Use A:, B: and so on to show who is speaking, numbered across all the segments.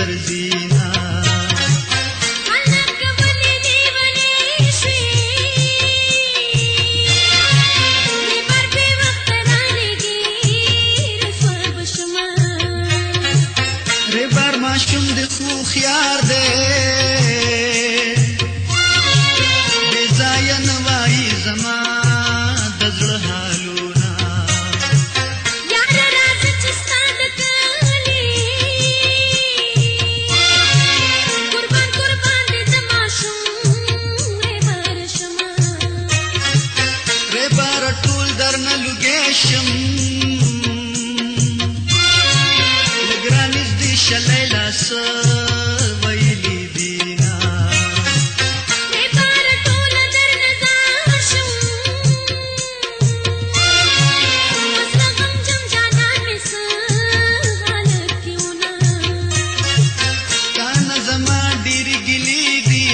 A: ګرځینا
B: هلک ولې لیونی شوې دې بار بې وخته رالېږي رسوا به شمه
A: ربار ماشوم د هوښیار دی بې ځایه نه وایي زما د زړه حالونه
B: یاره راځه چې ستا د کلي قربان قربان دې د ماشوم ربار شمه
A: ربار ټول درنه لوګی شم لږ رانږدې شه لیلا څه ویلي دینه
B: ربار ټوله درنه زار شم اوس له غمجن جانان مې څه حالت کې ونه
A: تا نه زما ډېرې ګیلې دي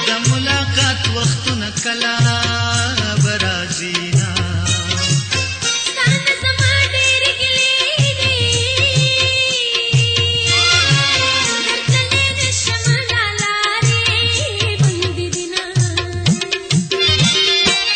A: د ملاقات وختونه کله به راځي نه
B: ستا نه زما ډېرې ګیلې دي درتللی نه شمه دا لارې بندې دي نه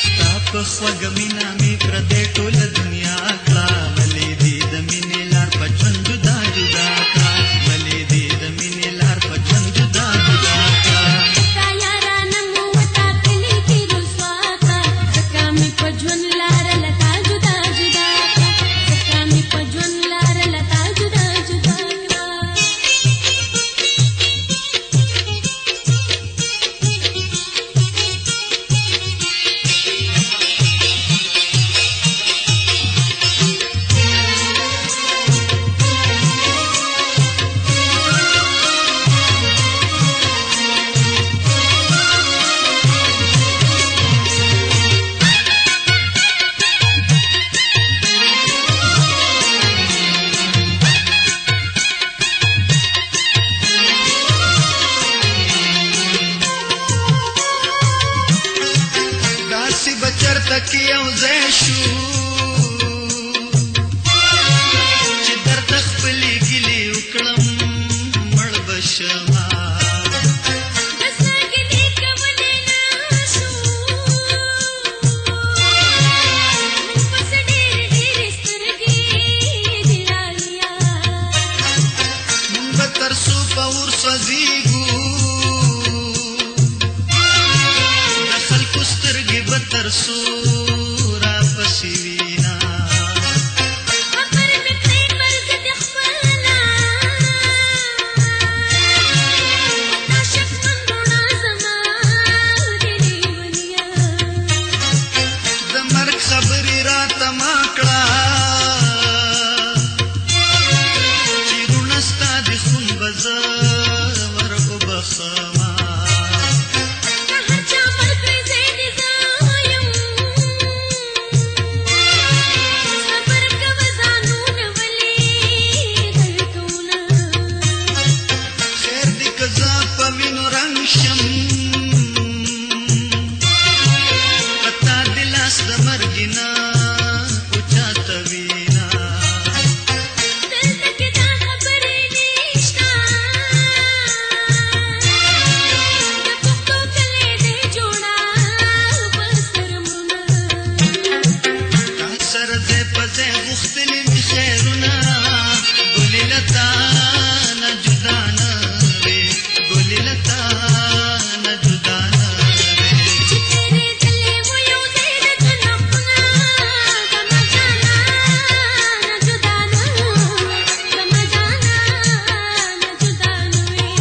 A: ستا په خوږه مینه مې پردی ټوله دنیا کړه ولې دې د مینې لار په ژوند جدا جدا کړه ولې دې د مینې لار په ژوند جدا جدا کړه
B: ستا یارانه مو وټاکلې کې رسوا کړه ځکه مې په ژوند لاره له تا جدا جدا کړه ځکه مې په ژوند لاره له تا جدا جدا کړه
A: داسې به چرته کې یو ځای شو چې درته خپلې ګیلې وکړم مړ به شمه
B: دستګې دې کولې نشو موږ پسې ډېرې ډېرې سترګې دي رالیا
A: مونږ به تر څو په اور سوځېږو د خلکو سترګې به تر څو راپسې وینه
B: خبر مې کړې پر ضد خپله دا شکمن روڼا زما دې لیونیه
A: د مرګ خبرې راته ما کړه چې روڼه ستا د خون به زه ور وبخمه
B: که هر چا مړ کړی ځای دې زه یم صبر کوه ځانونه ولې دردونه
A: خیر دې که زه په وینو رنګ شم په تا د لاس د مرګې نه اوچاته وینه
B: دلته کې دا خبرې نشته د پښتو کلي دې جوړه په سترمونه
A: تا سره ځای په ځای غوښتلي مې خیرونه ګلې له تا نه جدا نه وې ګلې له تا نه جدا نه وې
B: چې تېرېدلې و یو ځای د جنتونه زما جانانه جدا نه زما جانانه جدا نه وې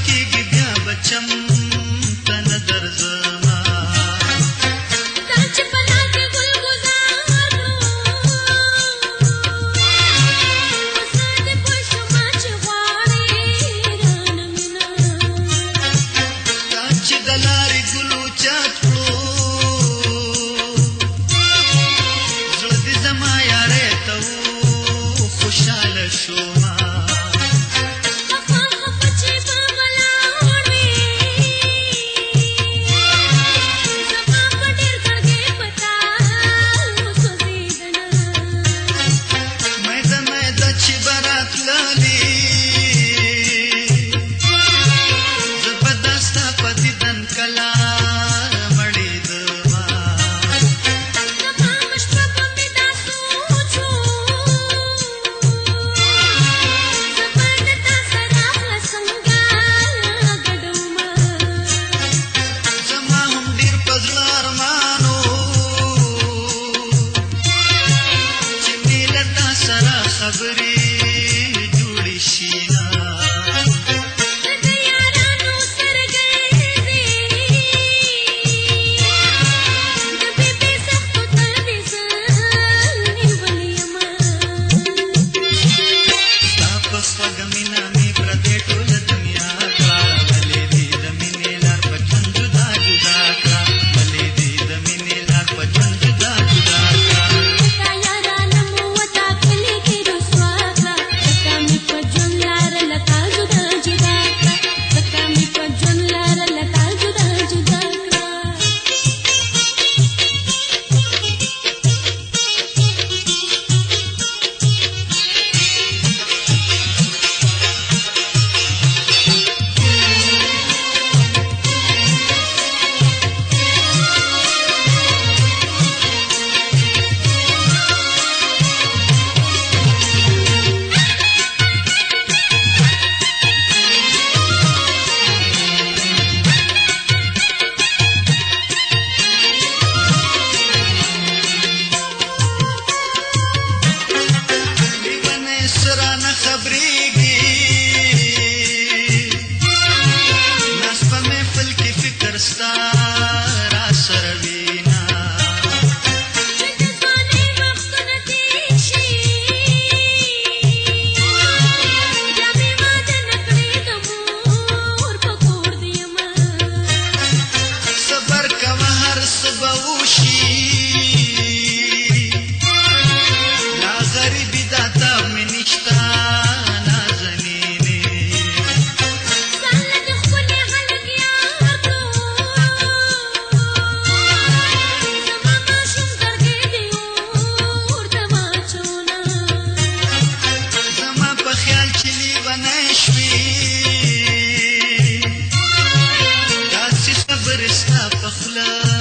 A: کېږي بیا بچم ته نه درځمه لارې ګلو چات کړو زړه دې زما یارې ته و خوشحاله شوما خبرې جوړې شي نه د یارانو سرګردې د بېبې سختو ته دې زه نیولې یمه ستا په خوږه مینه مې پردې ټوله دنیا کړه ولې دې د مینې لار په ژوند جدا جدا کړه ولې دې د مینې لار په ژوند جدا جدا کړه داسې صبر ستا په خوله